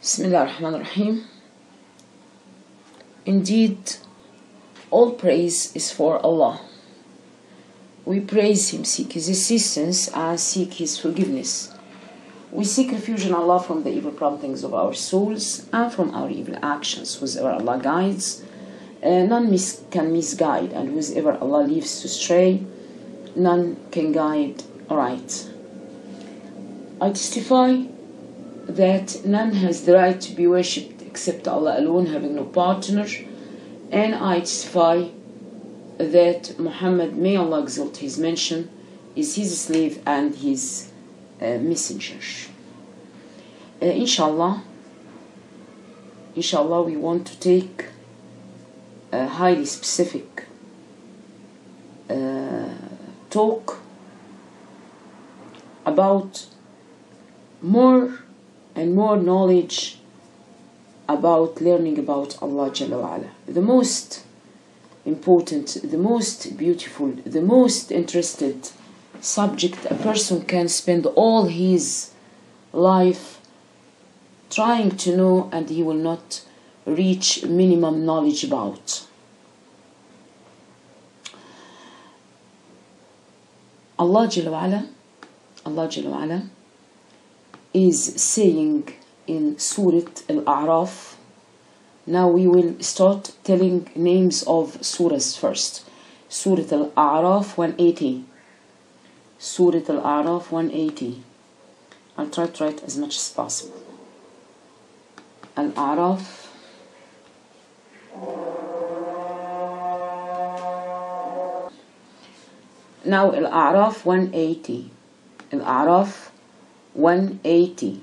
Bismillah ar-Rahman ar-Rahim. Indeed, all praise is for Allah. We praise Him, seek His assistance, and seek His forgiveness. We seek refuge in Allah from the evil promptings of our souls and from our evil actions. Whoever Allah guides, none can misguide, and whoever Allah leaves to stray, none can guide right. I testify that none has the right to be worshipped except Allah alone, having no partner, and I testify that Muhammad, may Allah exalt his mention, is his slave and his messenger. Inshallah, we want to take a highly specific talk about more and more knowledge about learning about Allah Jalla wa Ala. The most important, the most beautiful, the most interested subject a person can spend all his life trying to know, and he will not reach minimum knowledge about. Allah Jalla wa Ala is saying in Surah Al-A'raf. Now we will start telling names of surahs first. Surah Al-A'raf 180. Surah Al-A'raf 180. I'll try to write as much as possible. Al-A'raf. Now Al-A'raf 180. Al-A'raf 180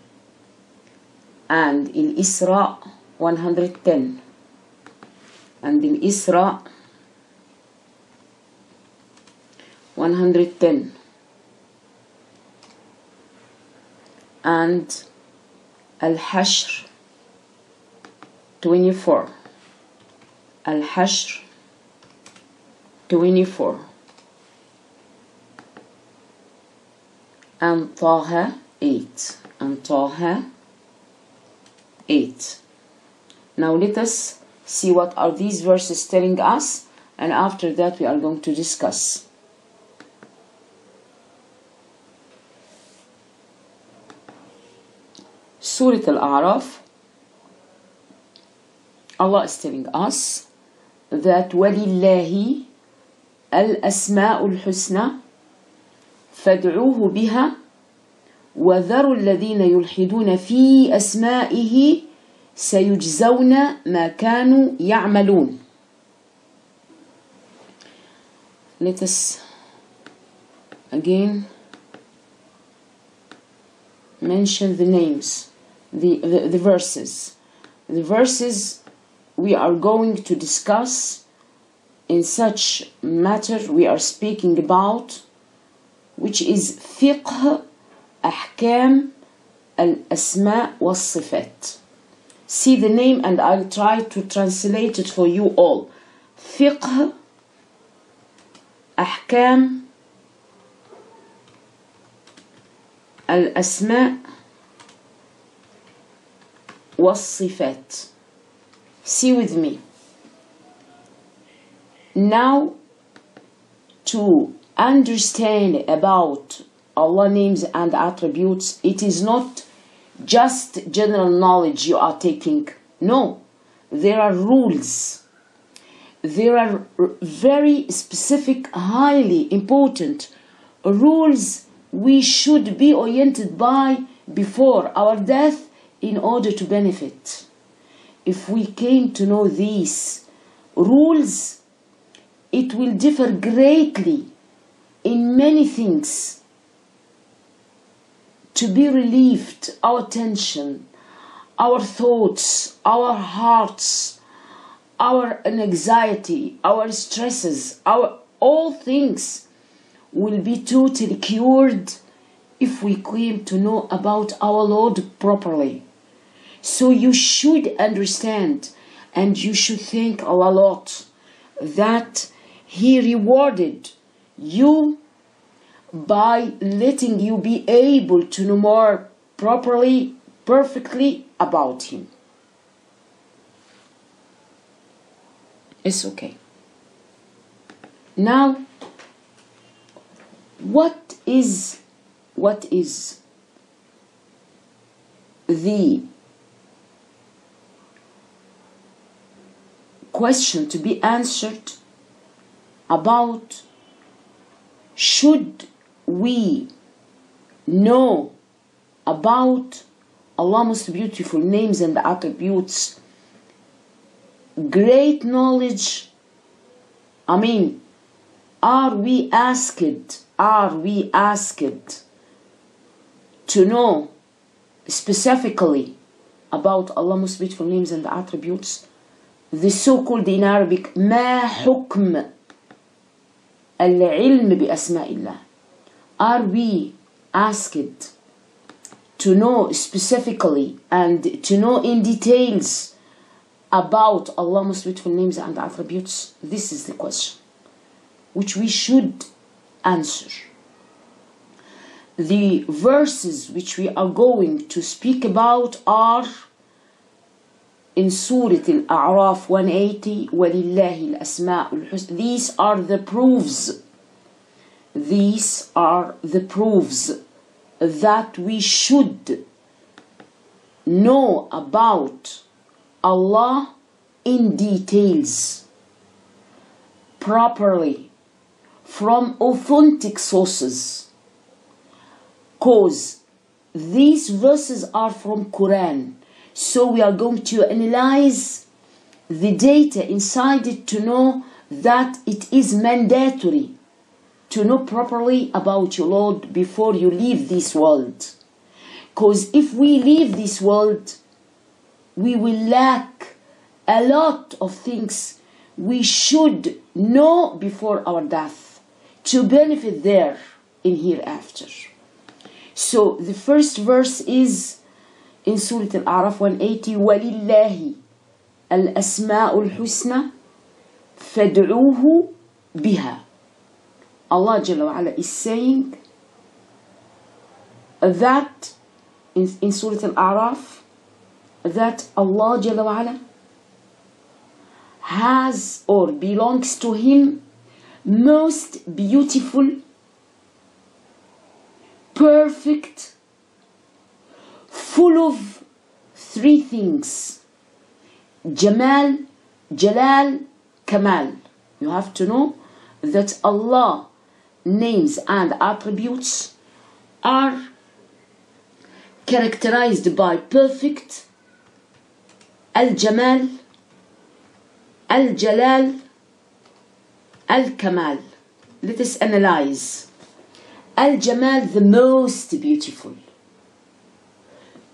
and Al-Isra 110 and Al-Isra 110 and Al-Hashr 24 Al-Hashr 24 and Taha 8 and Taha 8. Now let us see what are these verses telling us, and after that we are going to discuss. Surah Al-A'raf, Allah is telling us that وَلِلَّهِ الْأَسْمَاءُ الْحُسْنَى فَادْعُوهُ بِهَا وَذَرُوا الَّذِينَ يُلْحِدُونَ فِي أَسْمَائِهِ سَيُجْزَوْنَ مَا كَانُوا يَعْمَلُونَ. Let us again mention the names, the verses. The verses we are going to discuss in such matter we are speaking about, which is Fiqh, ahkam, al-Asmaa was-Sifat. See the name and I'll try to translate it for you all. Fiqh, ahkam, al-Asmaa was-Sifat. See with me. Now, to understand about Allah names and attributes, it is not just general knowledge you are taking. No, there are rules. There are very specific, highly important rules we should be oriented by before our death in order to benefit. If we came to know these rules, it will differ greatly in many things to be relieved, our tension, our thoughts, our hearts, our anxiety, our stresses, all things will be totally cured if we came to know about our Lord properly. So you should understand and you should thank Allah a lot that He rewarded you by letting you be able to know more properly perfectly about Him. It's okay. Now, what is the question to be answered about should we know about Allah's most beautiful names and attributes great knowledge? I mean, are we asked to know specifically about Allah's most beautiful names and attributes? The so-called in Arabic ما حكم العلم بأسماء الله. Are we asked to know specifically and to know in details about Allah's most beautiful names and attributes? This is the question which we should answer. The verses which we are going to speak about are in Surah Al-A'raf 180, وَلِلَّهِ الْأَسْمَاءُ الْحُسْنَى. These are the proofs. These are the proofs that we should know about Allah in details, properly, from authentic sources. Because these verses are from Quran. So we are going to analyze the data inside it to know that it is mandatory to know properly about your Lord before you leave this world. Because if we leave this world, we will lack a lot of things we should know before our death to benefit there in hereafter. So the first verse is in Surah Al-A'raf 180, وَلِلَّهِ الْأَسْمَاءُ الْحُسْنَى فَادْعُوهُ بِهَا. Allah Jalla wa Ala is saying that in Surah Al-A'raf that Allah Jalla wa Ala has or belongs to Him most beautiful, perfect, full of three things: Jamal, Jalal, Kamal. You have to know that Allah names and attributes are characterized by perfect, Al-Jamal, Al-Jalal, Al-Kamal. Let us analyze. Al-Jamal, the most beautiful,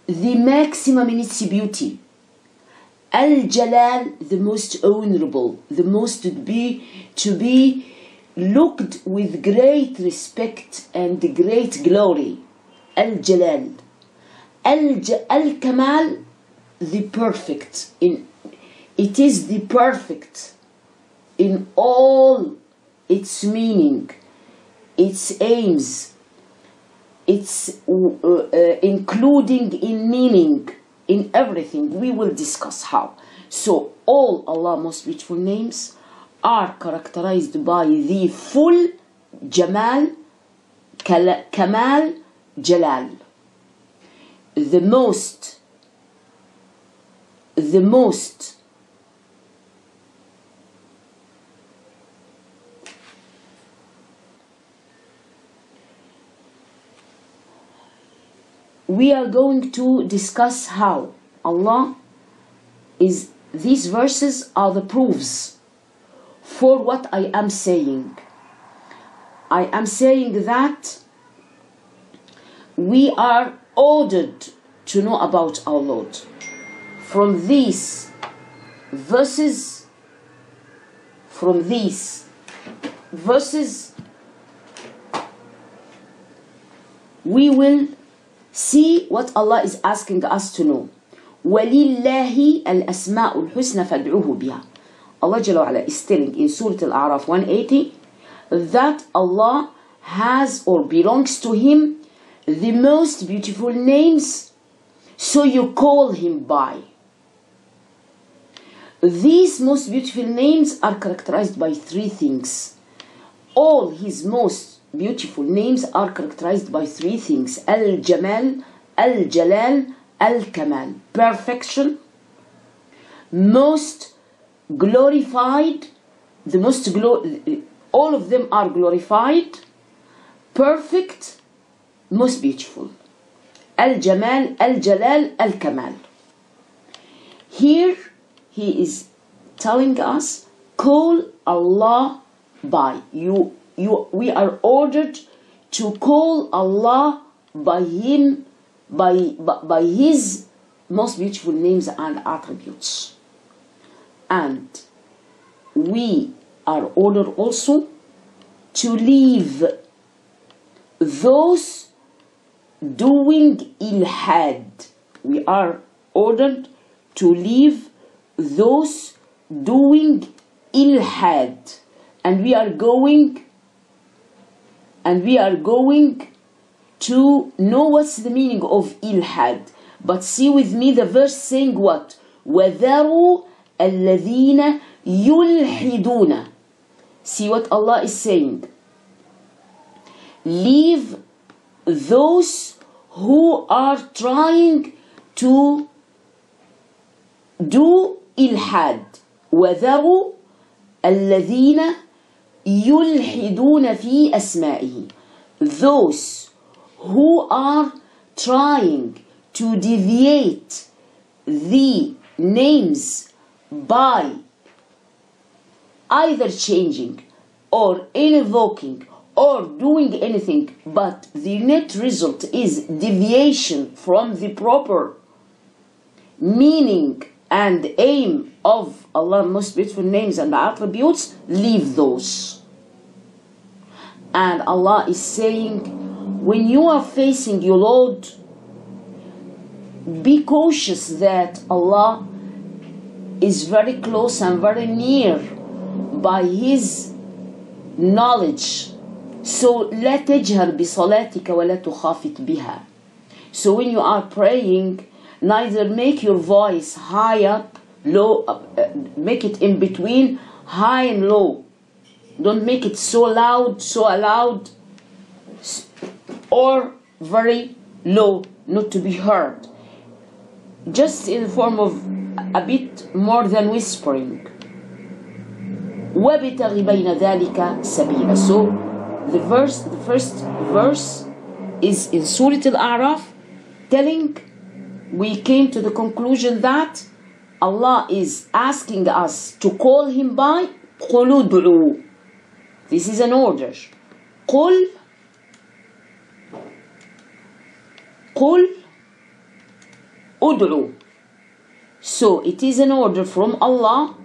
the maximum in its beauty. Al-Jalal, the most honorable, the most to be looked with great respect and great glory. Al-Jalal. Al-Kamal, the perfect. It is the perfect in all its meaning, its aims, its including in meaning, in everything. We will discuss how. So all Allah's most beautiful names are characterized by the full Jamal, Kamal, Jalal. The most we are going to discuss how Allah is. These verses are the proofs for what I am saying. I am saying that we are ordered to know about our Lord. From these verses, we will see what Allah is asking us to know. وَلِلَّهِ الْأَسْمَاءُ الْحُسْنَى فَادْعُوهُ بِهَا. Allah Jalla wa Ala is telling in Surah Al-A'raf 180 that Allah has or belongs to Him the most beautiful names so you call him by. These most beautiful names are characterized by three things. All his most beautiful names are characterized by three things: Al-Jamal, Al-Jalal, Al-Kamal. Perfection, most glorified, all of them are glorified, perfect, most beautiful. Al-Jamal, Al-Jalal, Al-Kamal. Here he is telling us, call Allah by. We are ordered to call Allah by him, by his most beautiful names and attributes. And we are ordered also to leave those doing ilhad. We are ordered to leave those doing ilhad, and we are going to know what's the meaning of ilhad. But see with me the verse saying what? وَذَرُوا الَّذِينَ يُلْحِدُونَ. See what Allah is saying. Leave those who are trying to do ilhad. وَذَرُوا الَّذِينَ يُلْحِدُونَ فِي أَسْمَائِهِ. Those who are trying to deviate the names by either changing or invoking or doing anything, but the net result is deviation from the proper meaning and aim of Allah's most beautiful names and attributes. Leave those. And Allah is saying, when you are facing your Lord, be cautious that Allah is very close and very near by His knowledge. So لا تجهر بصلاتك ولا تخافت بها. So when you are praying, neither make your voice high up, low, make it in between, high and low. Don't make it so loud, or very low, not to be heard. Just in the form of a bit more than whispering. وَبِتَغِ بَيْنَ ذَلِكَ سَبِيلًا. So the first verse is in Surah Al-A'raf, telling, we came to the conclusion that Allah is asking us to call Him by قُلُ ادْعُوا. This is an order. قُل ادْعُوا. So it is an order from Allah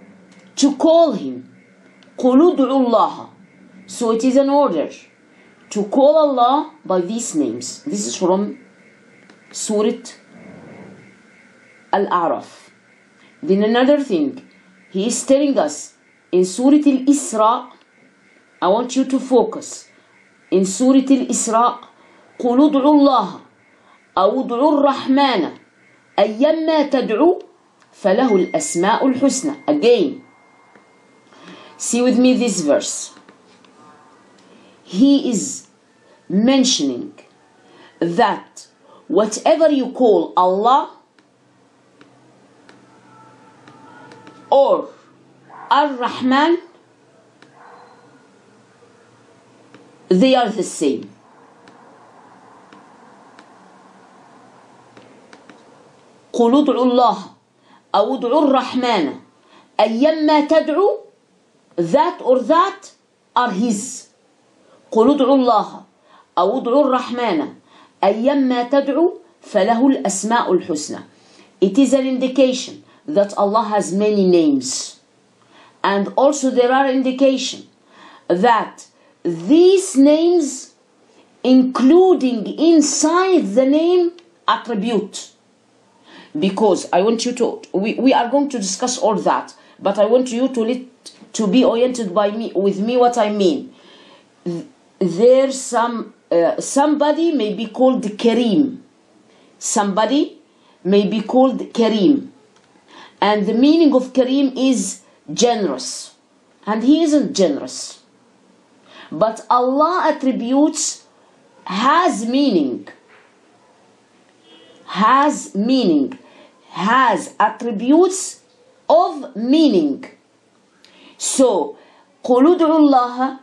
to call Him. قُلُ ادْعُوا اللَّهَ. So it is an order to call Allah by these names. This is from Surah Al-A'raf. Then another thing, He is telling us in Surah Al-Isra. I want you to focus. In Surah Al-Isra, قُلُ ادْعُوا اللَّهَ أو ادْعُوا الرَّحْمَنَ أيما تدعو فله الأسماء الحسنى. Again, see with me this verse. He is mentioning that whatever you call Allah or Ar-Rahman, they are the same. قُلُ ادْعُوا اللَّهَ أو ادْعُوا الرَّحْمَنَ أيما تدعو, that or that are His. قُلُ ادْعُوا اللَّهَ أو ادْعُوا الرَّحْمَنَ أيما تدعو فله الأسماء الحسنى. It is an indication that Allah has many names. And also there are indication that these names, including inside the name, attribute. Because I want you to, we are going to discuss all that, but I want you to be oriented with me what I mean. There's somebody may be called Kareem. Somebody may be called Kareem. And the meaning of Kareem is generous. And he isn't generous. But Allah attributes has meaning. Has meaning. Has attributes of meaning. So, قُلُ ادْعُوا اللَّهَ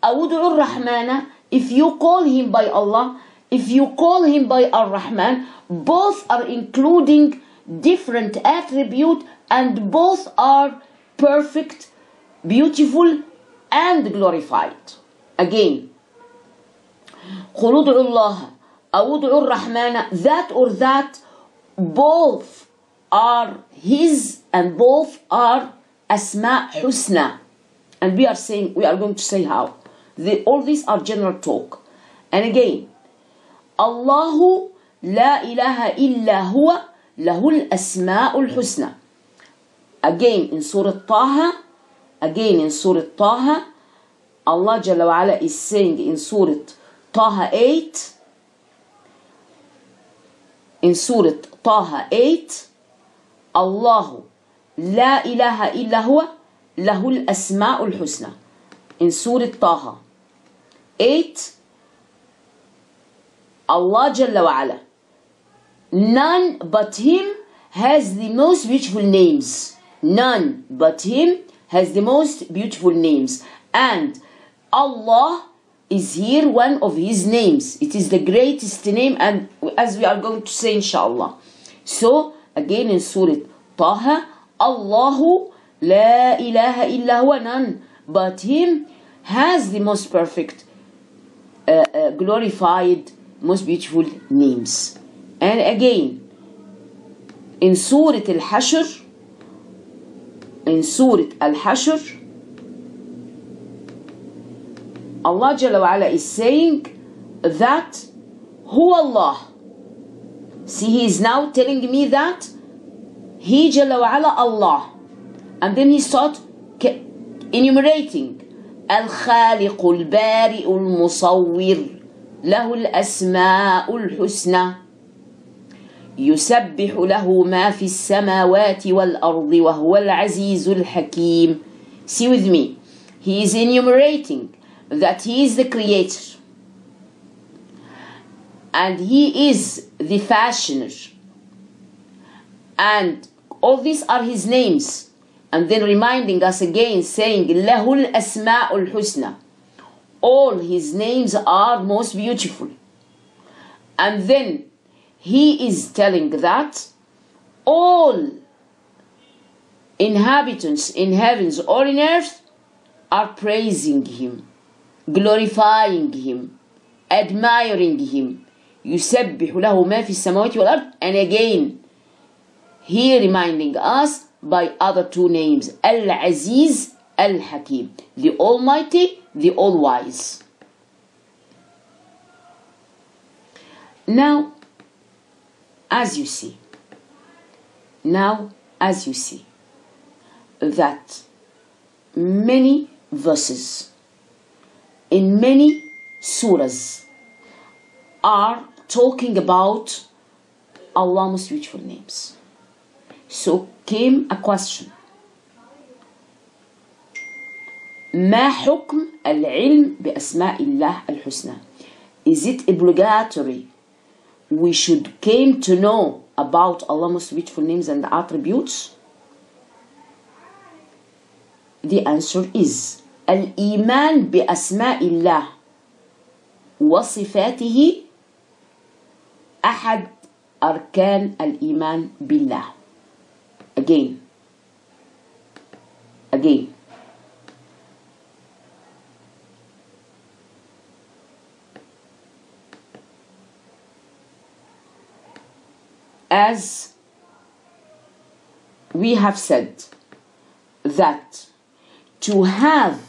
أَوْ ادْعُوا الرَّحْمَنَ. If you call him by Allah, if you call him by Ar-Rahman, both are including different attributes and both are perfect, beautiful, and glorified. Again, قُلُ ادْعُوا اللَّهَ أَوْ ادْعُوا الرَّحْمَنَ. That or that, both are his and both are Asmaa Husna. And we are going to say how. All these are general talk. And again, Allahu la ilaha illa huwa lahul asma'ul husna. Again in Surah Taha, Allah Jalla wa Ala is saying in Surah Taha 8, Allahu la ilaha illa huwa lahul asma'ul husna. In Surah Taha 8, Allah Jalla wa Ala, none but him has the most beautiful names. None but him has the most beautiful names. And Allah is here one of his names. It is the greatest name, and as we are going to say inshallah. So again in Surah Taha, Allahu la ilaha illa huwa, none but him has the most perfect, glorified, most beautiful names. And again in Surah Al-Hashr, Allah Jalla wa Ala is saying that Hu Allah. See, he is now telling me that he Jalla wa Ala Allah. And then he starts enumerating الخالق البارئ المصور له الأسماء الحسنى يسبح له ما في السماوات والأرض وهو العزيز الحكيم. See with me, he is enumerating that he is the creator and he is the fashioner, and all these are his names, and then reminding us again saying lahul asma'ul husna, all his names are most beautiful. And then he is telling that all inhabitants in heavens or in earth are praising him, glorifying him, admiring him. يُسَبِّحُ لَهُ مَا فِي السَّمَاوَاتِ وَالْأَرْضِ. And again, he reminding us by other two names, Al-Aziz, Al-Hakim, the Almighty, the All-Wise. Now, as you see that many verses in many surahs are talking about Allah's most beautiful names. So came a question: ما حكم العلم بأسماء الله الحسنى? Is it obligatory we should came to know about Allah's most beautiful names and attributes? The answer is الإيمان بأسماء الله وصفاته أحد أركان الإيمان بالله. Again. As we have said that to have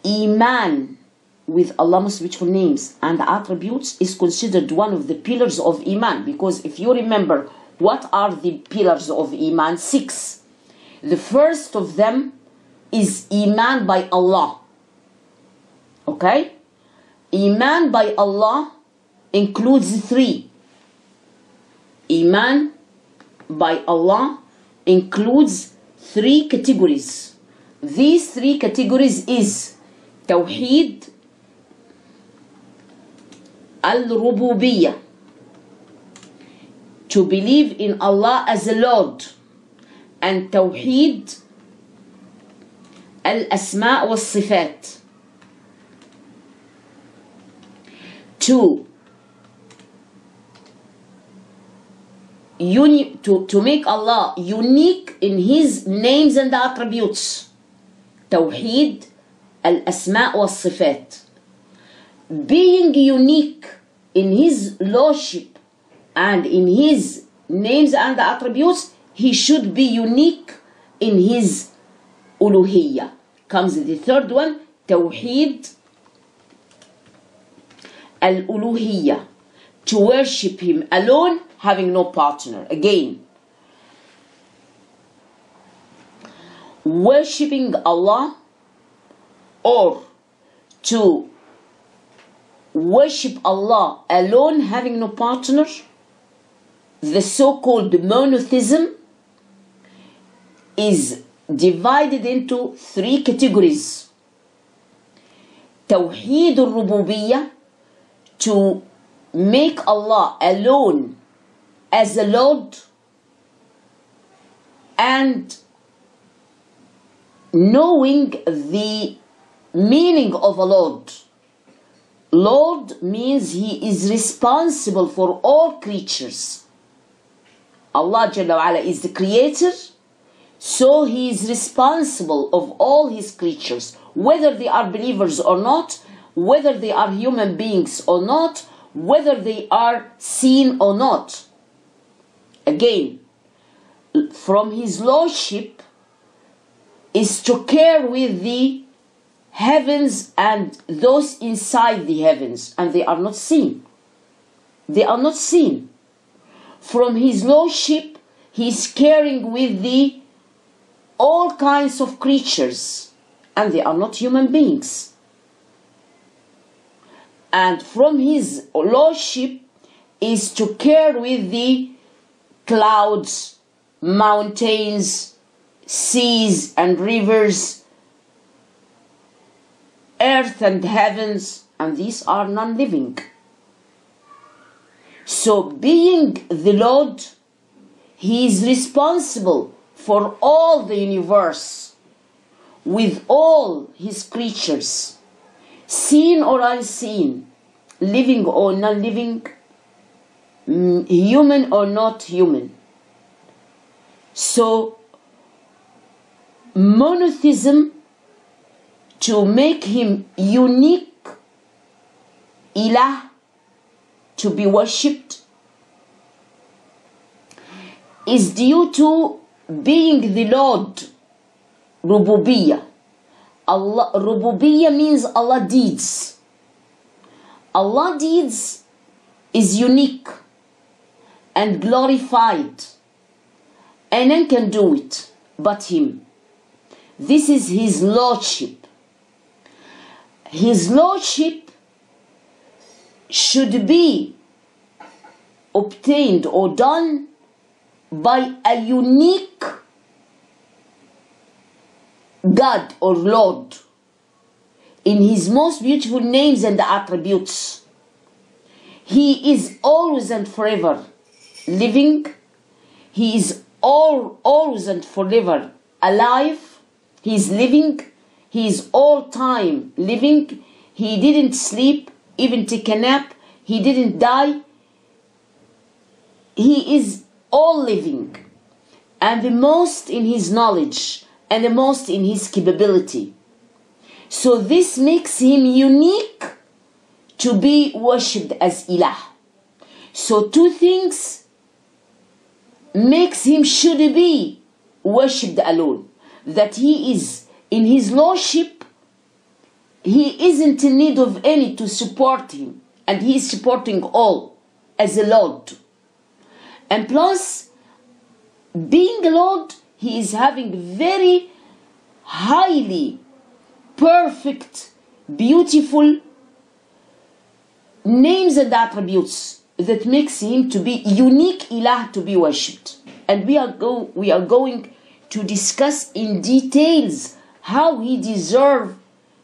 Iman with Allah's most beautiful names and attributes is considered one of the pillars of Iman, because if you remember, what are the pillars of Iman? 6. The first of them is Iman by Allah. Okay? Iman by Allah includes 3. Iman by Allah includes 3 categories. These 3 categories is Tawheed al-Rububiyyah, to believe in Allah as a Lord, and Tawheed al-Asmaa wa Assefat, to make Allah unique in His names and attributes. Tawheed al-Asmaa wa Assefat. Being unique in His Lordship and in His names and attributes, He should be unique in His Uluhiyyah. Comes the third one, Tawheed al-Uluhiyyah, to worship Him alone, having no partner. Again, worshipping Allah, or to worship Allah alone, having no partner, the so-called monotheism, is divided into 3 categories. Tawheed al-Rububiyyah, to make Allah alone as a Lord, and knowing the meaning of a Lord. Lord means He is responsible for all creatures. Allah Jalla wa Ala is the creator, so He is responsible of all His creatures, whether they are believers or not, whether they are human beings or not, whether they are seen or not. Again, from His Lordship is to care with the heavens and those inside the heavens, and they are not seen. They are not seen. From His Lordship, He is caring with the all kinds of creatures, and they are not human beings. And from His Lordship is to care with the clouds, mountains, seas and rivers, earth and heavens, and these are non-living. So being the Lord, He is responsible for all the universe, with all His creatures, seen or unseen, living or non-living, human or not human. So monotheism, to make Him unique ilah, to be worshipped, is due to being the Lord. Rububiyyah. Allah, Rububiyyah means Allah deeds. Allah deeds is unique and glorified, and none can do it but Him. This is His Lordship. His Lordship should be obtained or done by a unique God or Lord in His most beautiful names and attributes. He is always and forever living. He is always and forever alive. He is living. He is all time living. He didn't sleep, even take a nap. He didn't die. He is all living, and the most in His knowledge and the most in His capability. So this makes Him unique to be worshipped as ilah. So 2 things makes Him should be worshipped alone. That He is in His Lordship, He isn't in need of any to support Him, and He is supporting all as a Lord. And plus, being a Lord, He is having very highly perfect, beautiful names and attributes that makes him to be unique ilah to be worshipped. And we are going to discuss in details how he deserves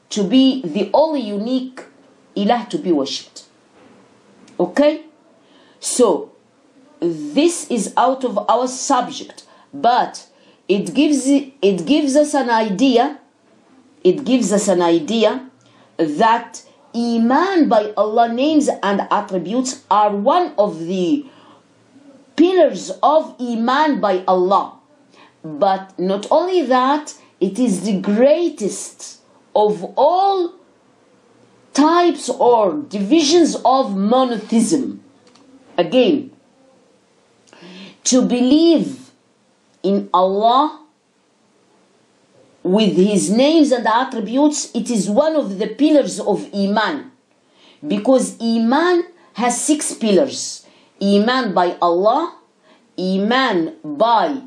to be the only unique ilah to be worshipped. Okay? So this is out of our subject, but it gives us an idea. It gives us an idea that Iman by Allah names and attributes are one of the pillars of Iman by Allah. But not only that, it is the greatest of all types or divisions of monotheism. Again, to believe in Allah with His names and attributes, it is one of the pillars of Iman. Because Iman has 6 pillars. Iman by Allah, Iman by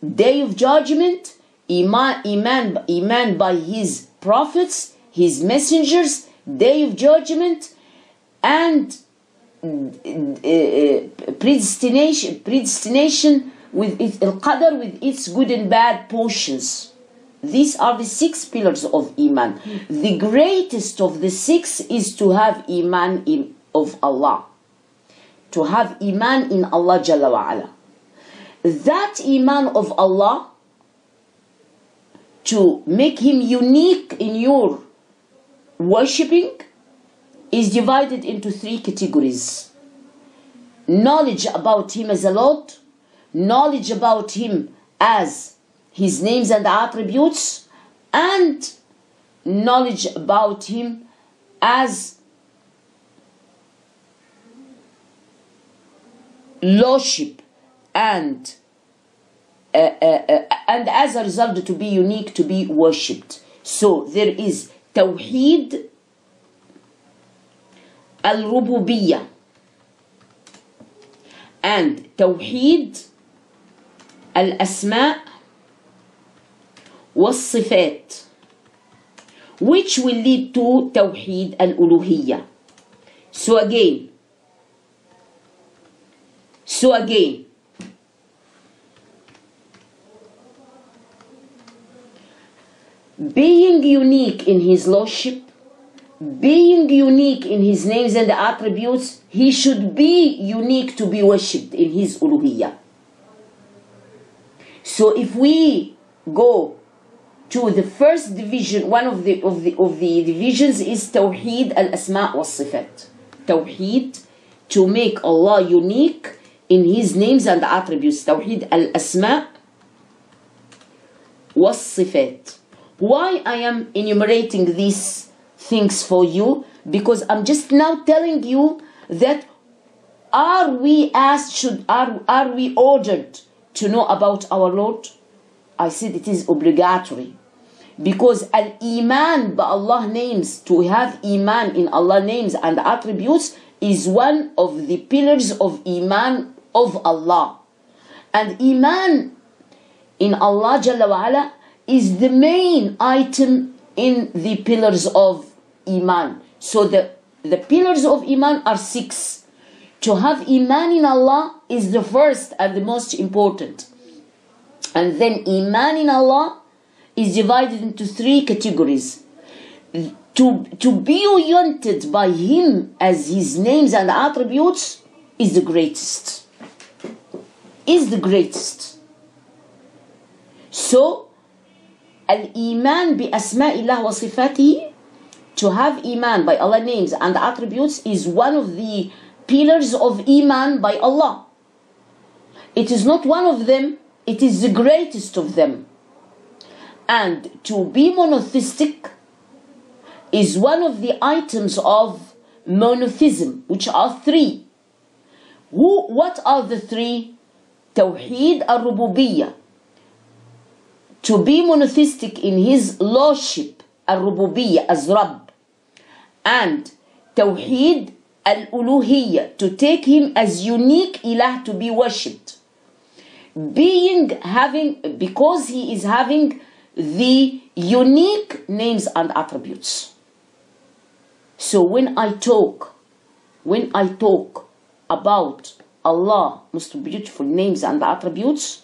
Day of Judgment, Iman by His prophets, His messengers, Day of Judgment, and predestination with Al-Qadr, with its good and bad portions. These are the 6 pillars of Iman. The greatest of the 6 is to have Iman of Allah. To have Iman in Allah Jalla wa Ala. That Iman of Allah, to make Him unique in your worshipping, is divided into 3 categories. Knowledge about Him as a Lord, knowledge about Him as His names and attributes, and knowledge about Him as lordship, and as a result to be unique, to be worshipped. So there is Tawheed al-Rububiyyah and Tawheed al-Asmaa والصفات, which will lead to Tawheed al-Uluhiyyah. So again, being unique in His lordship, being unique in His names and attributes, He should be unique to be worshipped in His Uluhiyyah. So if we go to the first division, one of the divisions is Tawheed al-Asma' was-Sifat. Tawheed, to make Allah unique in His names and attributes. Tawheed al-Asma' was-Sifat. Why I am enumerating these things for you? Because I'm just now telling you that are we ordered to know about our Lord? I said it is obligatory. Because al-Iman by Allah names, to have Iman in Allah names and attributes, is one of the pillars of Iman of Allah. And Iman in Allah Jalla wa Ala is the main item in the pillars of Iman. So the pillars of Iman are 6. To have Iman in Allah is the first and the most important. And then Iman in Allah is divided into 3 categories. To be oriented by Him as His names and attributes is the greatest. So, al-Iman bi asma'illah wa sifatihi, to have Iman by Allah names and attributes, is one of the pillars of Iman by Allah. It is not one of them, it is the greatest of them. And to be monotheistic is one of the items of monotheism, which are 3. What are the 3? Tawheed al-Rububiyyah, to be monotheistic in His lordship, al-Rububiyyah, as Rabb, and Tawheed al-Uluhiyyah, to take Him as unique ilah to be worshipped, because He is having the unique names and attributes. So when I talk about Allah, most beautiful names and attributes,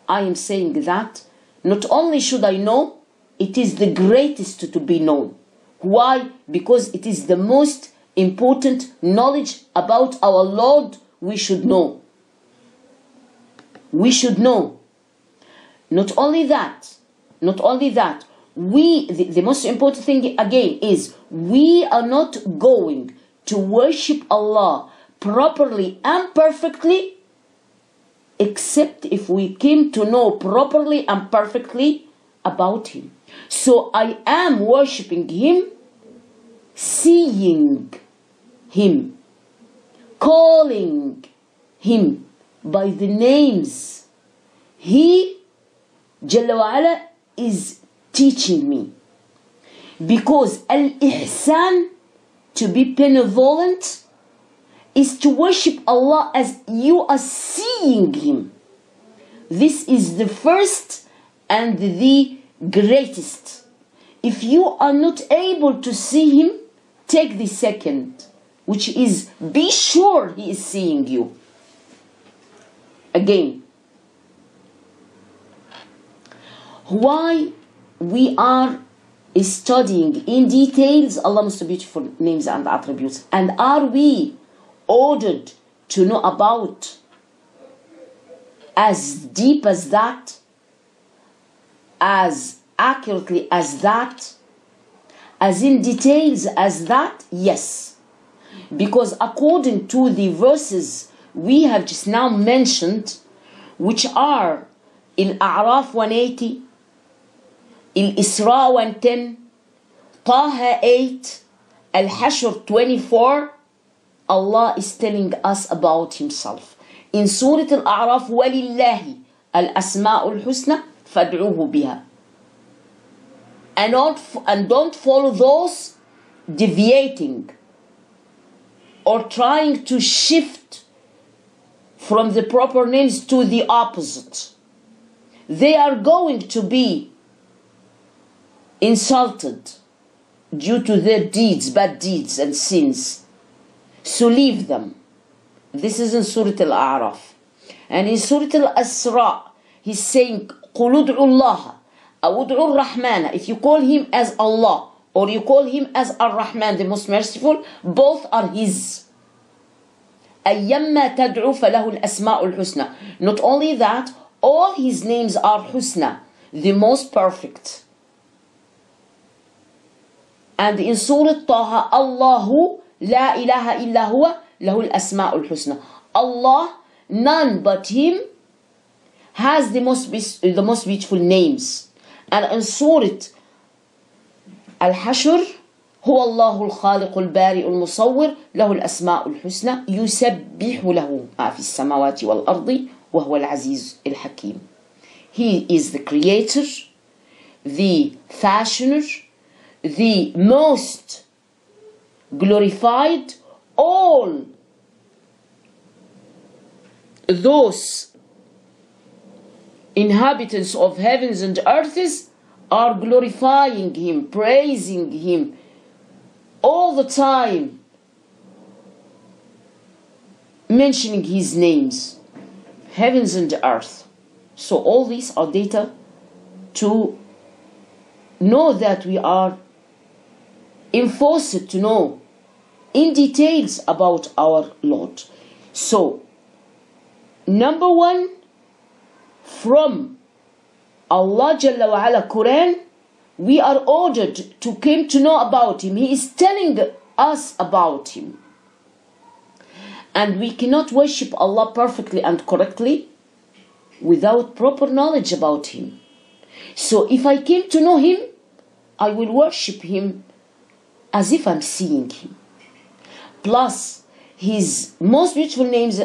I am saying that not only should I know, it is the greatest to be known. Why? Because it is the most important knowledge about our Lord we should know. We should know. Not only that, the most important thing again is we are not going to worship Allah properly and perfectly except if we came to know properly and perfectly about Him. So I am worshipping Him, seeing Him, calling Him by the names He Jalla wa Ala is teaching me. Because al-ihsan, to be benevolent, is to worship Allah as you are seeing Him. This is the first and the greatest. If you are not able to see Him, take the second, which is be sure He is seeing you. Again, why we are studying in details Allah's most beautiful names and attributes, and are we ordered to know about as deep as that, as accurately as that, as in details as that? Yes, because according to the verses we have just now mentioned, which are in A'raf 180, Al-Isra 110, Taha 8, Al-Hashr 24, Allah is telling us about Himself. In Surah Al-A'raf, وَلِلَّهِ الْأَسْمَاءُ الْحُسْنَى فَادْعُوهُ بِهَا. And don't follow those deviating or trying to shift from the proper names to the opposite. They are going to be insulted due to their deeds, bad deeds and sins. So leave them. This is in Surah Al-A'raf. And in Surah Al-Asra, He's saying, قُلُ ادْعُوا اللَّهَ أَوْ ادْعُوا الرَّحْمَنَ. If you call Him as Allah or you call Him as Ar-Rahman, the most merciful, both are His. أَيَّمَّا تَدْعُوا فَلَهُ الْأَسْمَاءُ الْحُسْنَى. Not only that, all His names are Husna, the most perfect. And in Surah Taha, Allahu la ilaha illa huwa lahu al-asma'ul husna. Allah, none but Him, has the most beautiful names. And in Surah Al-Hashr, هو الله الخالق البارئ المصور له الأسماء الحسنى يسبح له ما في السماوات والأرض وهو العزيز الحكيم. He is the creator, the fashioner, the most glorified. All those inhabitants of heavens and earths are glorifying Him, praising Him all the time, mentioning His names, heavens and earth. So all these are data to know that we are enforced to know in details about our Lord. So, number one, from Allah Jalla wa Ala Quran, we are ordered to come to know about Him. He is telling us about Him. And we cannot worship Allah perfectly and correctly without proper knowledge about Him. So if I came to know Him, I will worship Him as if I'm seeing Him. Plus, His most beautiful names,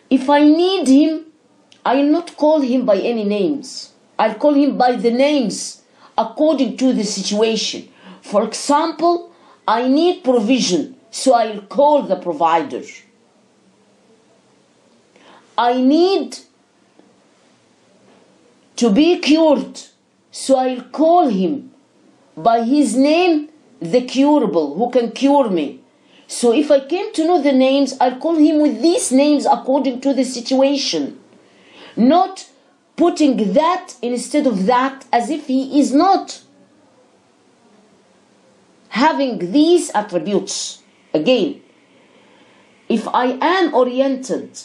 if I need Him, I will not call Him by any names. I'll call Him by the names according to the situation. For example, I need provision, so I'll call the provider. I need to be cured, so I'll call Him by His name, the curable, who can cure me. So if I came to know the names, I'll call him with these names according to the situation. Not putting that instead of that as if he is not having these attributes. Again, if I am oriented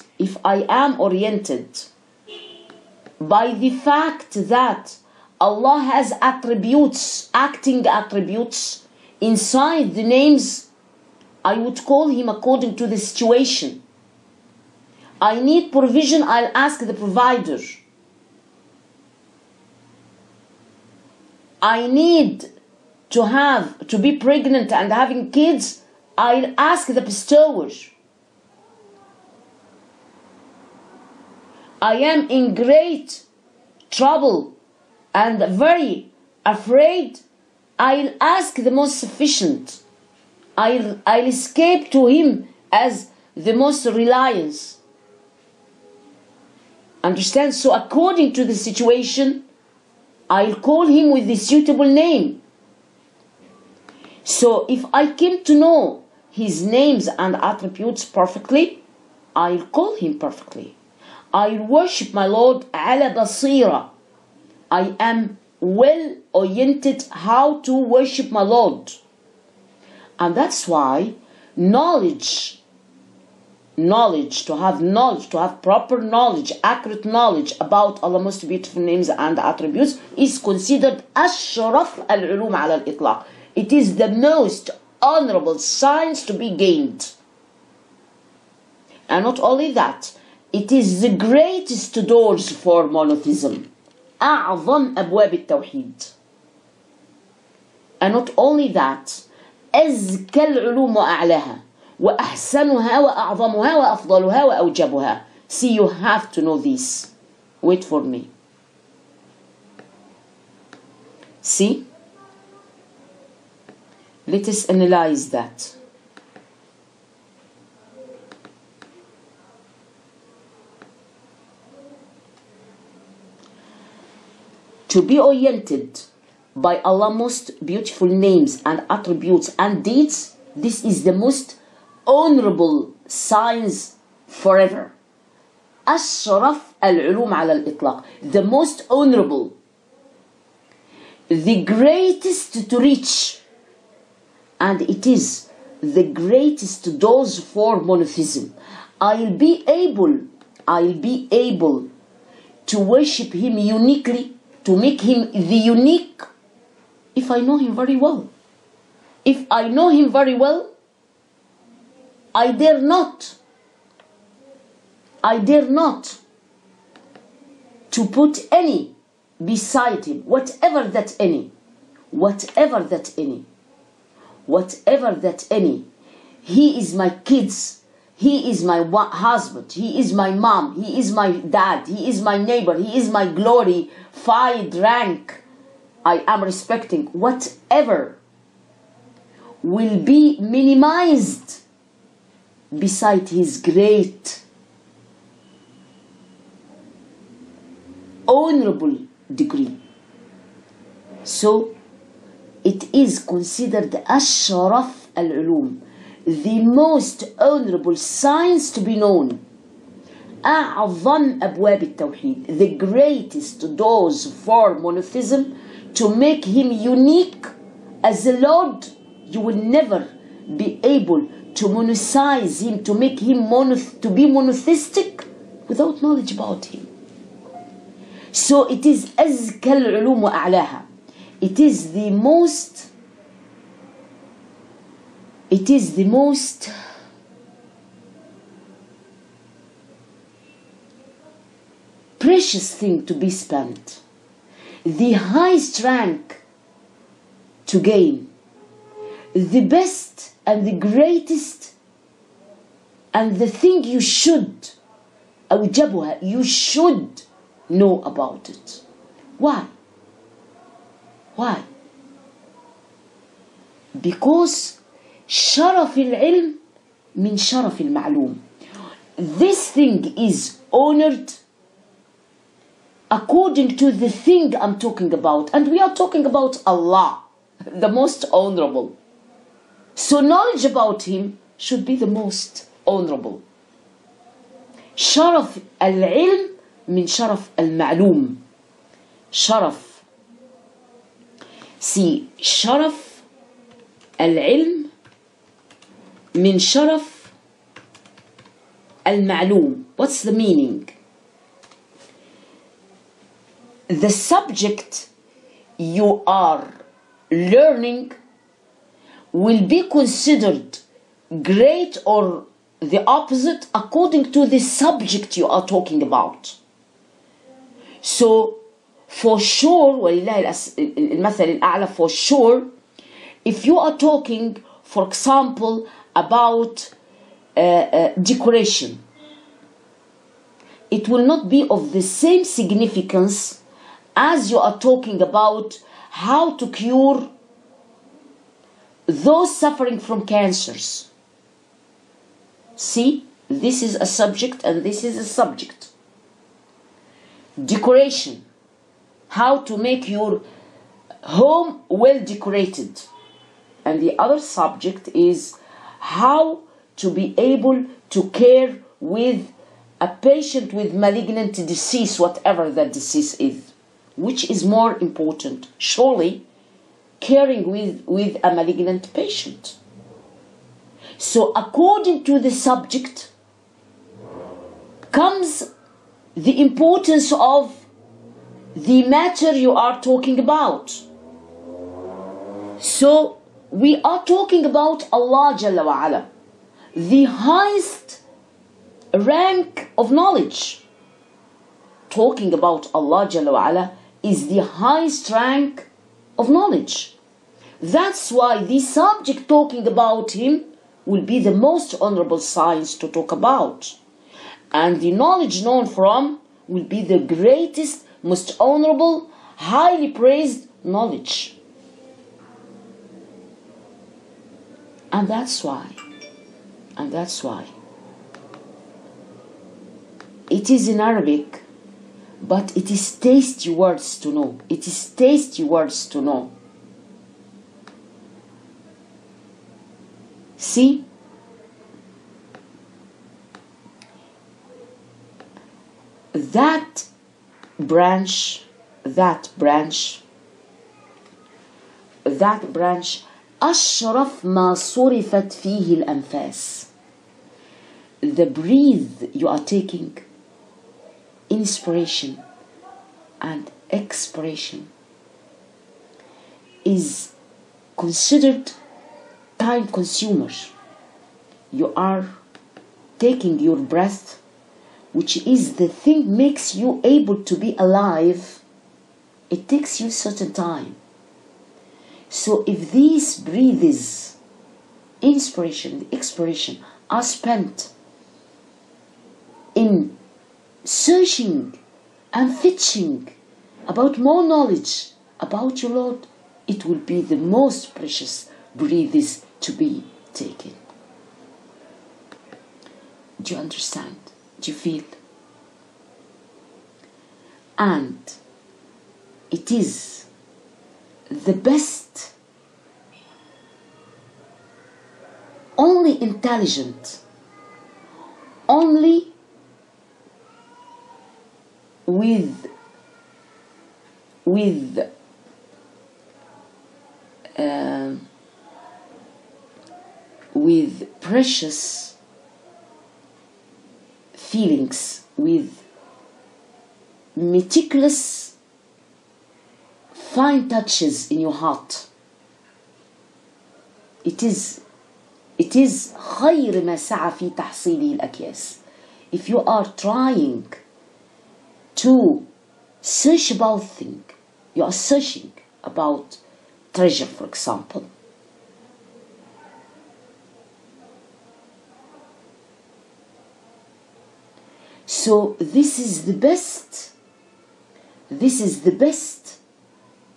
by the fact that Allah has attributes, acting attributes inside the names, I would call him according to the situation. I need provision, I'll ask the provider. I need to be pregnant and having kids, I'll ask the bestower. I am in great trouble and very afraid, I'll ask the most sufficient. I'll escape to him as the most reliance. Understand? So according to the situation, I'll call him with the suitable name. So if I came to know his names and attributes perfectly, I'll call him perfectly. I worship my Lord ala basira. I am well oriented how to worship my Lord. And that's why knowledge, to have proper knowledge, accurate knowledge about Allah's most beautiful names and attributes is considered ashraf al-ulum ala al-itlaq. It is the most honorable science to be gained. And not only that, it is the greatest doors for monotheism. أعظم أبواب التوحيد. And not only that, أزكى العلوم وأعلاها وأحسنها وأعظمها وأفضلها وأوجبها. See, you have to know this. Wait for me. See? Let us analyze that. To be oriented by Allah's most beautiful names and attributes and deeds, this is the most honorable science forever. أشرف العلوم على الإطلاق. The most honorable. The greatest to reach. And it is the greatest doors for monotheism. I'll be able to worship him uniquely, to make him the unique, if I know him very well. If I know him very well, I dare not to put any beside him, whatever that any. He is my kids, he is my husband, he is my mom, he is my dad, he is my neighbor, he is my glorified rank. I am respecting. Whatever will be minimized beside his great honorable degree. So it is considered ashraf al-ulum, the most honorable science to be known. أعظم أبواب التوحيد, the greatest doors for monotheism, to make him unique as a Lord. You will never be able to monosize him, to make him to be monotheistic without knowledge about him. So it is أزكى العلوم وأعلاها. It is the most precious thing to be spent, the highest rank to gain, the best and the greatest, and the thing you should أوجبها, you should know about it. Why? Because شرف العلم من شرف المعلوم. This thing is honored according to the thing I'm talking about, and we are talking about Allah, the most honorable. So knowledge about him should be the most honorable. شرف العلم من شرف المعلوم. شرف. See, شرف العلم من شرف المعلوم. What's the meaning? The subject you are learning will be considered great or the opposite according to the subject you are talking about. So for sure, ولله المثل الأعلى, for sure, if you are talking, for example, about decoration, it will not be of the same significance as you are talking about how to cure those suffering from cancers. See, this is a subject and this is a subject. Decoration, how to make your home well decorated. And the other subject is how to be able to care with a patient with malignant disease, whatever that disease is. Which is more important? Surely caring with a malignant patient. So according to the subject comes the importance of the matter you are talking about. So we are talking about Allah Jalla wa Ala, the highest rank of knowledge. Talking about Allah Jalla wa Ala is the highest rank of knowledge. That's why the subject talking about Him will be the most honorable science to talk about. And the knowledge known from will be the greatest, most honorable, highly praised knowledge. And that's why it is in Arabic, but it is tasty words to know. It is tasty words to know. See? That branch أشرف ما صرفت فيه الأنفاس. The breath you are taking, inspiration and expiration, is considered time consumer. You are taking your breath, which is the thing makes you able to be alive. It takes you certain time. So if these breathes, inspiration, the expiration, are spent in searching and fetching about more knowledge about your Lord, it will be the most precious breathes to be taken. Do you understand? Do you feel? And it is the best, only intelligent, only with precious feelings, with meticulous fine touches in your heart. It is خير ما سعى في تحصيله الأكياس. If you are trying to search about things, you are searching about treasure, for example. So this is the best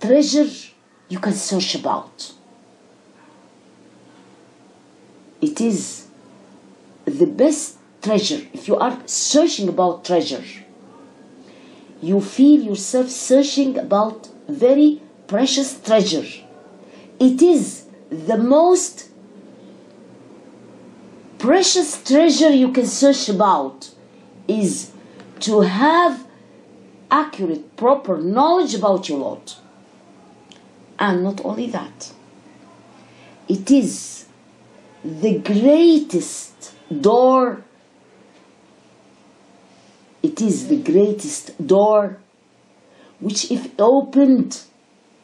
treasure you can search about. It is the best treasure. If you are searching about treasure, you feel yourself searching about very precious treasure. It is the most precious treasure you can search about is to have accurate, proper knowledge about your Lord. And not only that, it is the greatest door. It is the greatest door which, if opened,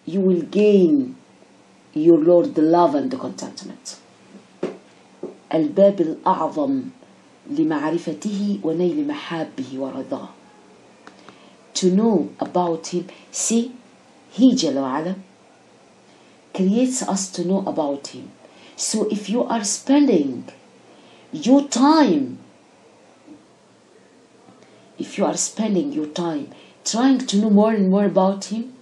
you will gain your Lord the love and the contentment. الباب الأعظم لمعرفته ونيل محابه ورضاه. To know about him. See, he جل وعلا creates us to know about him. So if you are spending your time, trying to know more and more about him,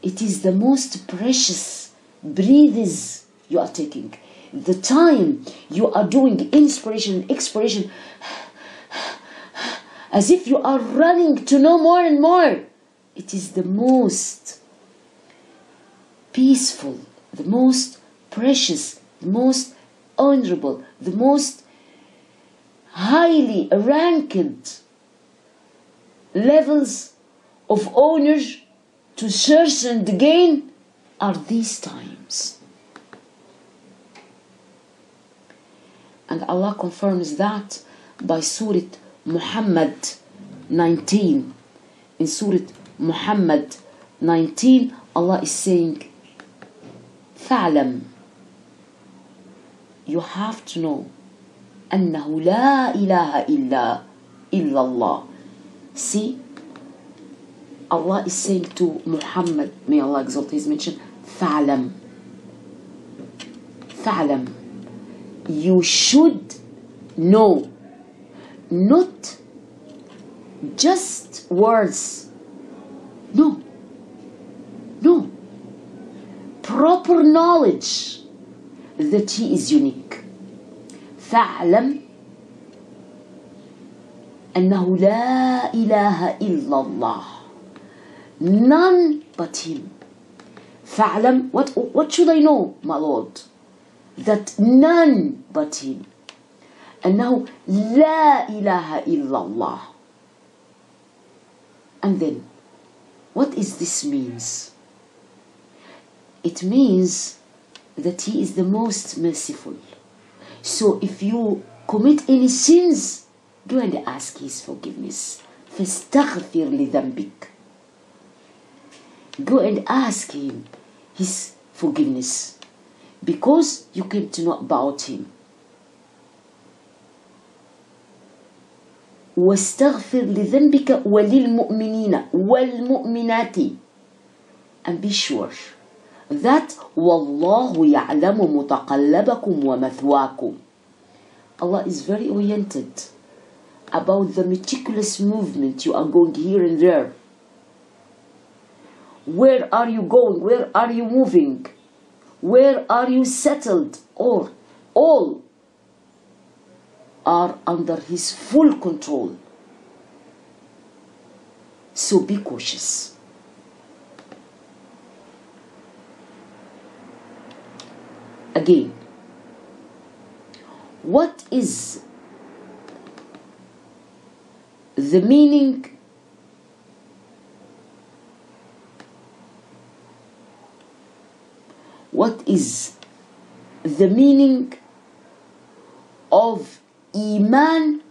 it is the most precious breathes you are taking. The time you are doing inspiration and expiration, as if you are running to know more and more, it is the most peaceful, the most precious, the most honorable, the most highly ranked levels of honor to search and gain are these times. And Allah confirms that by Surah Muhammad 19. In Surah Muhammad 19, Allah is saying, فَعْلَمْ, you have to know, أَنَّهُ لَا إِلَهَ إِلَّا اللَّهِ. See, Allah is saying to Muhammad, may Allah exalt his mention, فَعْلَمْ, فَعْلَمْ, you should know, not just words, no, proper knowledge that he is unique. فَاعْلَمْ أَنَّهُ لَا إِلَهَ إِلَّا اللَّهِ, none but him. فَاعْلَمْ, what should I know, my Lord? That none but him. أنه لا إله إلا الله. And then, what is this means? It means that he is the most merciful. So if you commit any sins, go and ask his forgiveness. فاستغفر لذنبك. Go and ask him his forgiveness, because you came to know about him. واستغفر لذنبك وللمؤمنين والمؤمنات. And be sure that والله يعلم متقلبكم ومثواكم. Allah is very oriented about the meticulous movement you are going here and there. Where are you going? Where are you moving? Where are you settled? Or all are under his full control. So be cautious. Again, what is the meaning of Iman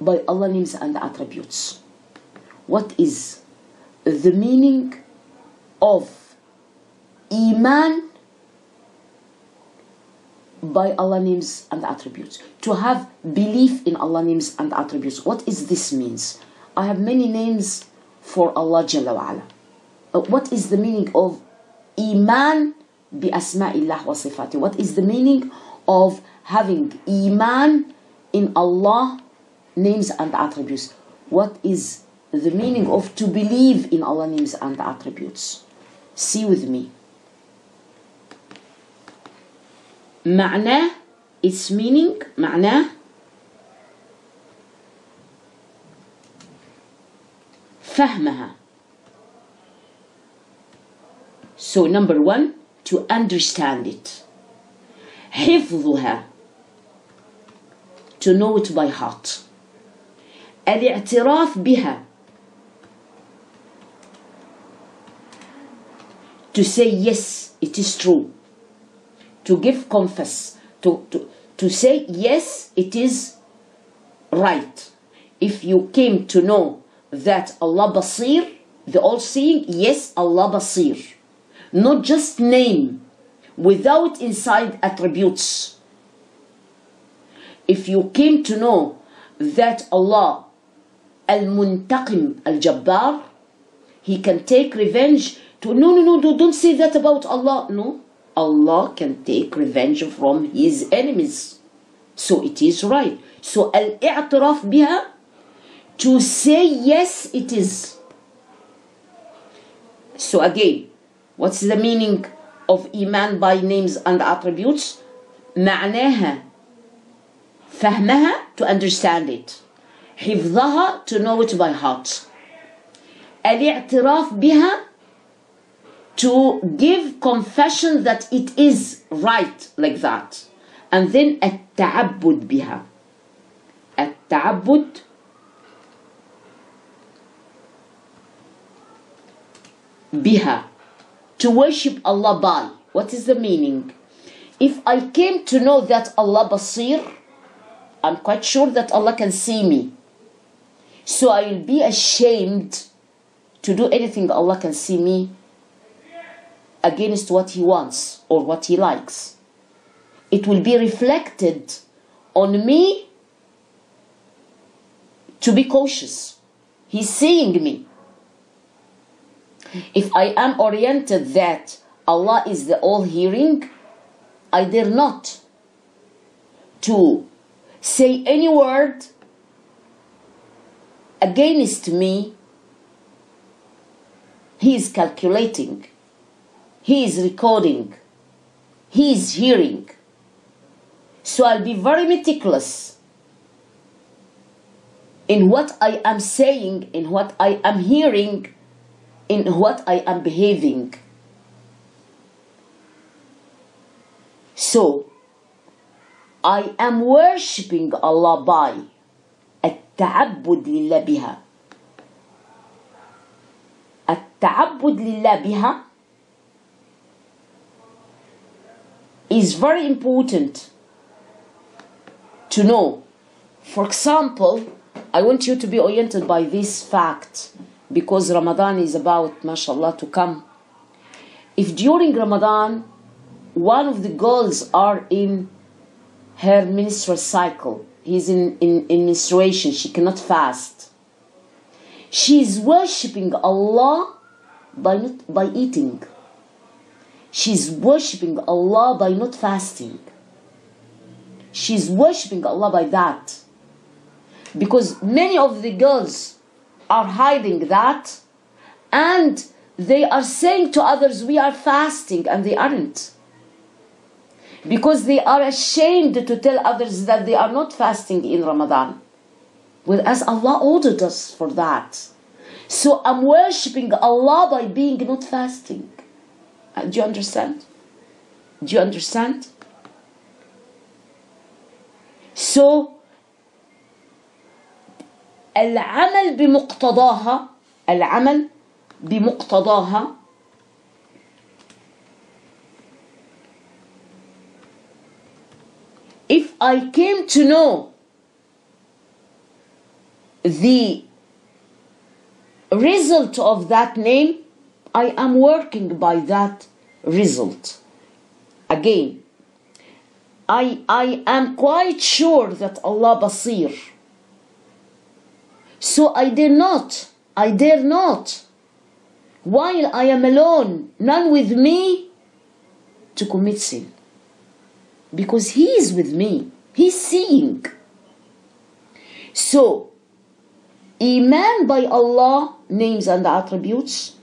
by Allah's names and attributes? What is the meaning of Iman by Allah's names and attributes? To have belief in Allah's names and attributes. What is this means? I have many names for Allah Jalla wa'ala. What is the meaning of Iman bi Asma'illah wa Sifati? What is the meaning of having Iman in Allah names and attributes? What is the meaning of to believe in Allah names and attributes? See with me. معناه, its meaning, معناه فهمها. So number one, to understand it. حفظها, to know it by heart. الاعتراف بها, to say yes, it is true. To give confess, to say yes, it is right. If you came to know that Allah Basir, the all-seeing, yes, Allah Basir. Not just name, without inside attributes. If you came to know that Allah Al-Muntaqim Al-Jabbar, He can take revenge to, no, don't say that about Allah. No, Allah can take revenge from His enemies. So it is right. So al-i'tiraf biha, to say yes, it is. So again, what's the meaning of Iman by names and attributes? معناها, فهمها, to understand it. حفظها, to know it by heart. الاعتراف بها, to give confession that it is right like that. And then التعبد بها. التعبد بها, to worship Allah by. What is the meaning? If I came to know that Allah Basir, I'm quite sure that Allah can see me. So I will be ashamed to do anything Allah can see me against what He wants or what He likes. It will be reflected on me to be cautious. He's seeing me. If I am oriented that Allah is the all-hearing, I dare not to say any word against me. He is calculating. He is recording. He is hearing. So I'll be very meticulous in what I am saying, in what I am hearing, in what I am behaving. So I am worshipping Allah by التعبد لله بها. التعبد لله بها is very important to know. For example, I want you to be oriented by this fact, because Ramadan is about, mashallah, to come. If during Ramadan one of the girls are in her menstrual cycle, he's in menstruation, she cannot fast, she is worshipping Allah by eating. She's worshipping Allah by not fasting. She's worshipping Allah by that. Because many of the girls are hiding that, and they are saying to others, we are fasting, and they aren't. Because they are ashamed to tell others that they are not fasting in Ramadan. Whereas Allah ordered us for that. So I'm worshipping Allah by being not fasting. Do you understand? Do you understand? So العمل بمقتضاها, العمل بمقتضاها, if I came to know the result of that name, I am working by that result. Again, I am quite sure that Allah Basir. So I dare not, while I am alone, none with me, to commit sin. Because He is with me. He's seeing. So, Iman by Allah, names and attributes,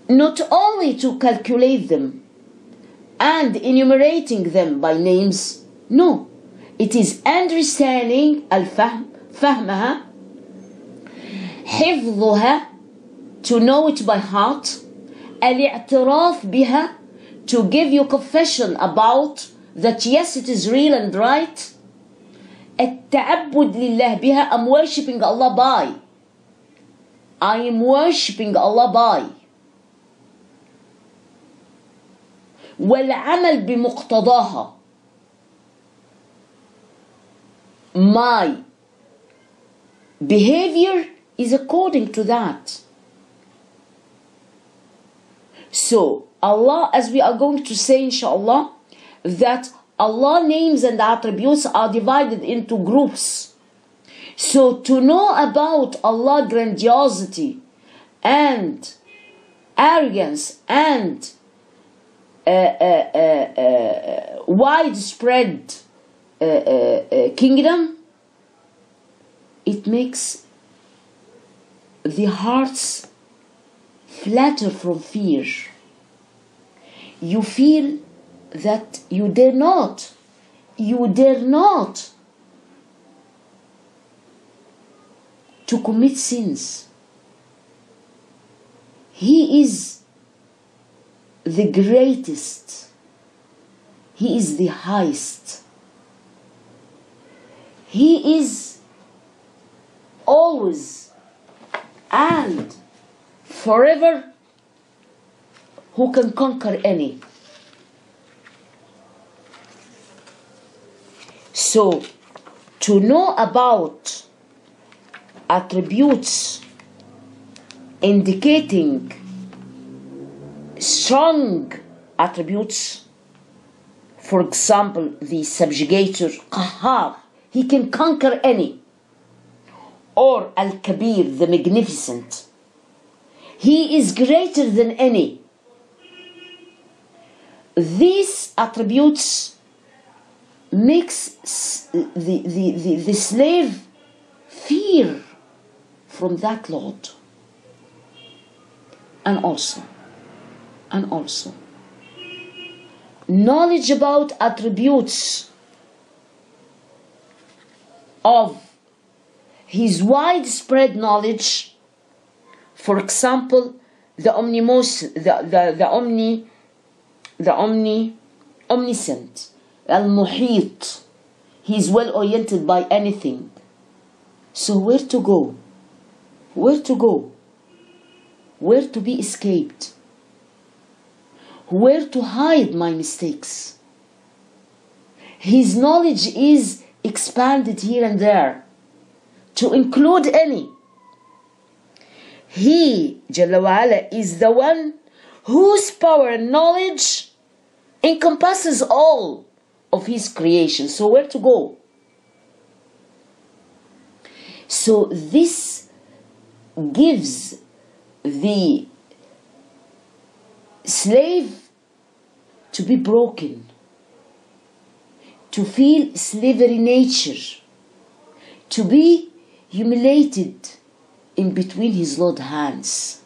not only to calculate them and enumerating them by names, no. It is understanding al-fahm, فهمها, حفظها, to know it by heart, الاعتراف بها, to give you confession about that yes, it is real and right, التعبد لله بها. I'm worshipping Allah by. I am worshipping Allah by. والعمل بمقتضاها. My behavior is according to that. So Allah, as we are going to say inshallah, that Allah names and attributes are divided into groups. So to know about Allah grandiosity and arrogance and widespread kingdom, it makes the hearts flutter from fear. You feel that you dare not to commit sins. He is the greatest. He is the highest. He is always and forever who can conquer any. So, to know about attributes indicating strong attributes, for example, the subjugator, Qahhar, he can conquer any, or Al-Kabir, the magnificent, he is greater than any. These attributes makes the slave fear from that Lord. And also knowledge about attributes of his widespread knowledge, for example, the omniscient, al-muhit, he is well oriented by anything. So where to go? Where to be escaped? Where to hide my mistakes? His knowledge is expanded here and there to include any. He, Jalla wa Ala, is the one whose power and knowledge encompasses all of his creation. So where to go? So this gives the slave to be broken, to feel slavery nature, to be humiliated in between his Lord's hands.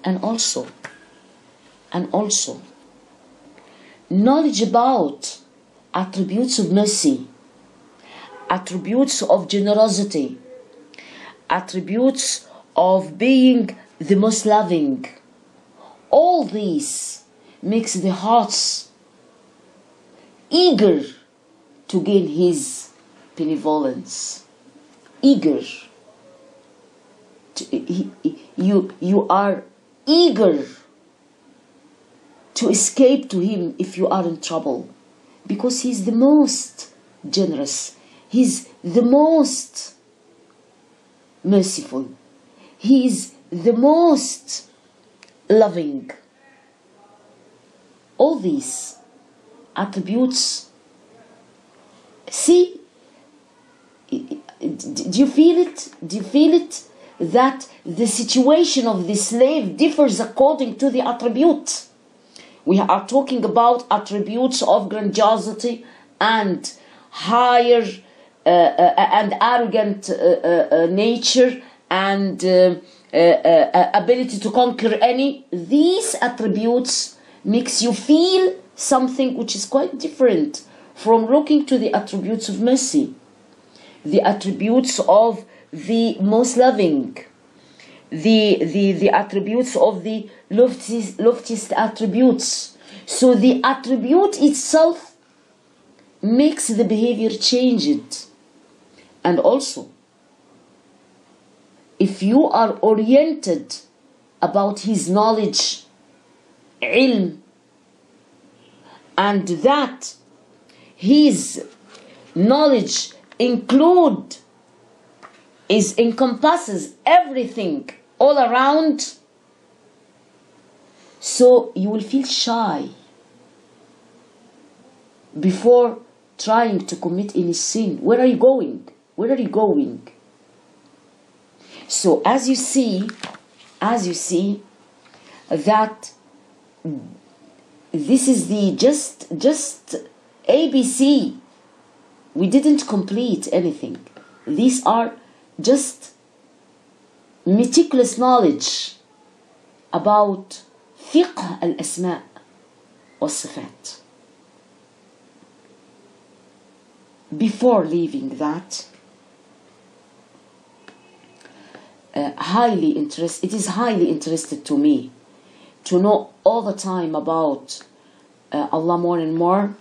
And also knowledge about attributes of mercy, attributes of generosity, attributes of being the most loving. All these makes the hearts eager to gain his benevolence. Eager. You are eager to escape to him if you are in trouble, because he's the most generous, he's the most merciful, he is the most loving. All these attributes, see, do you feel it? Do you feel it? That the situation of the slave differs according to the attribute. We are talking about attributes of grandiosity and higher and arrogant nature and ability to conquer any. These attributes makes you feel something which is quite different from looking to the attributes of mercy, the attributes of the most loving, the attributes of the loftiest attributes. So the attribute itself makes the behavior changed. And also, if you are oriented about his knowledge, ilm, and that his knowledge encompasses everything all around, so you will feel shy before trying to commit any sin. Where are you going? Where are you going? So as you see that this is the just ABC. We didn't complete anything. These are just meticulous knowledge about Fiqh al-Asmaa Assefat. Before leaving that, it is highly interested to me to know all the time about Allah more and more.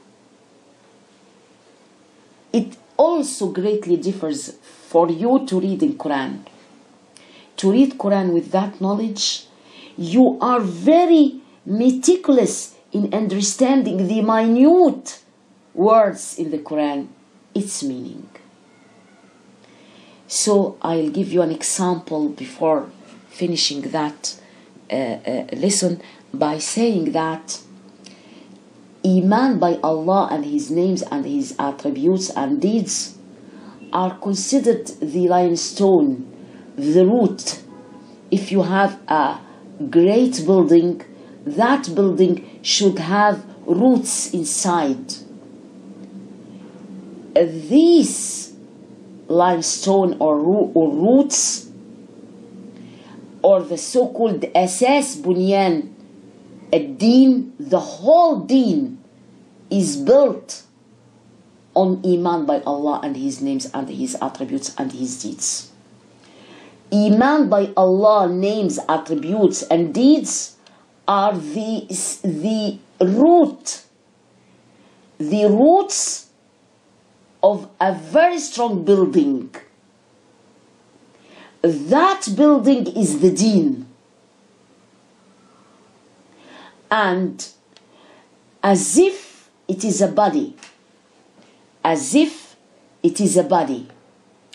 It also greatly differs for you to read in Quran. To read Quran with that knowledge, you are very meticulous in understanding the minute words in the Quran, its meaning. So I'll give you an example before finishing that lesson by saying that Iman by Allah and His names and His attributes and deeds are considered the limestone, the root. If you have a great building, that building should have roots inside. These limestone or roots, or the so-called asas bunyan ad-din, the whole deen is built on Iman by Allah and His names and His attributes and His deeds. Iman by Allah, names, attributes and deeds are the roots of a very strong building. That building is the deen. And as if it is a body,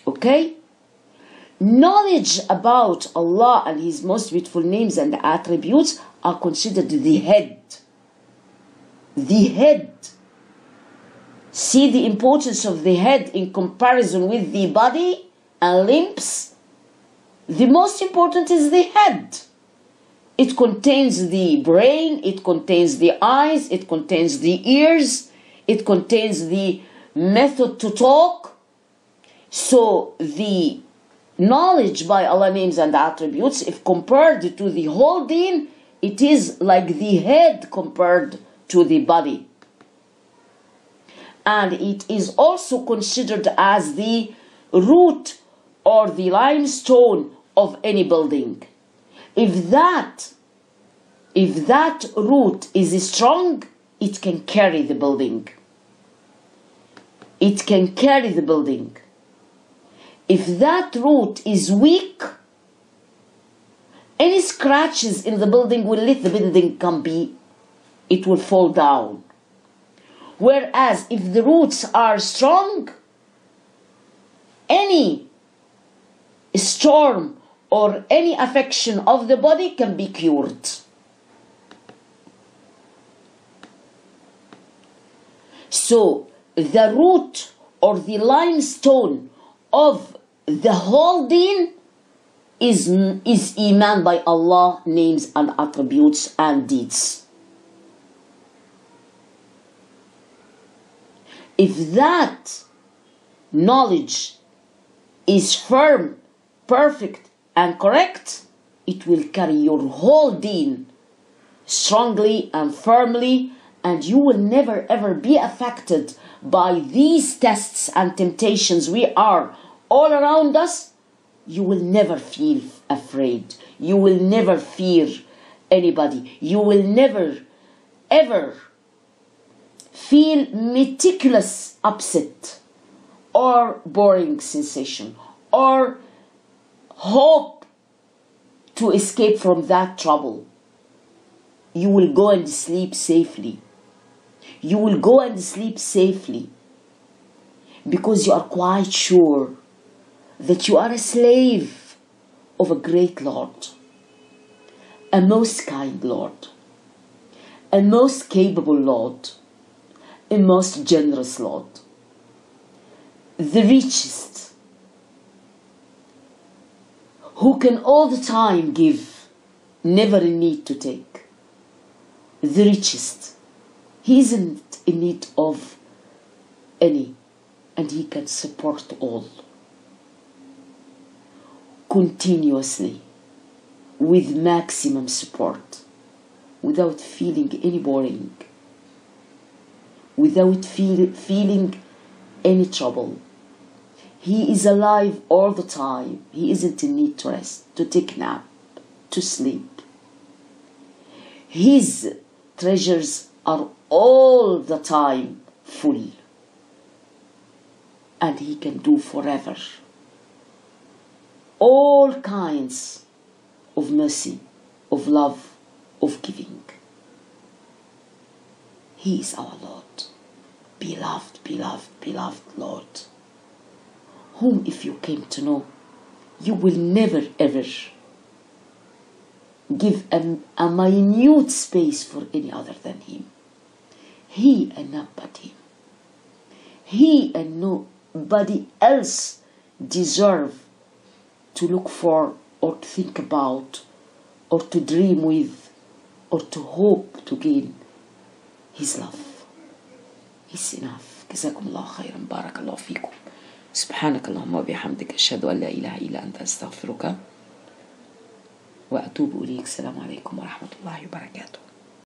okay? Knowledge about Allah and His most beautiful names and attributes are considered the head. The head. See the importance of the head in comparison with the body and limbs? The most important is the head. It contains the brain, it contains the eyes, it contains the ears, it contains the method to talk. So the knowledge by Allah names and attributes, if compared to the whole deen, it is like the head compared to the body. And it is also considered as the root or the limestone of any building. If that root is strong, it can carry the building. It can carry the building. If that root is weak, any scratches in the building will let the building it will fall down. Whereas if the roots are strong, any storm or any affection of the body can be cured. So the root or the limestone of the whole deen is Iman by Allah, names and attributes and deeds. If that knowledge is firm, perfect and correct, it will carry your whole deen strongly and firmly, and you will never ever be affected by these tests and temptations we are all around us. You will never feel afraid. You will never fear anybody. You will never ever feel meticulous upset or boring sensation or hope to escape from that trouble, you will go and sleep safely. You will go and sleep safely because you are quite sure that you are a slave of a great Lord, a most kind Lord, a most capable Lord, a most generous Lord, the richest, who can all the time give, never in need to take. The richest. He isn't in need of any, and he can support all continuously with maximum support, without feeling any boring, without feeling any trouble. He is alive all the time. He isn't in need to rest, to take nap, to sleep. His treasures are all the time full, and he can do forever all kinds of mercy, of love, of giving. He is our Lord, beloved, beloved, beloved Lord, whom if you came to know, you will never ever give a minute space for any other than him. He and not but him. He and nobody else deserve to look for or to think about or to dream with or to hope to gain his love. He's enough. جزاكم الله خيرا. بارك الله فيكم. سبحانك اللهم وبحمدك أشهد أن لا إله إلا أنت أستغفرك وأتوب إليك. السلام عليكم ورحمة الله وبركاته.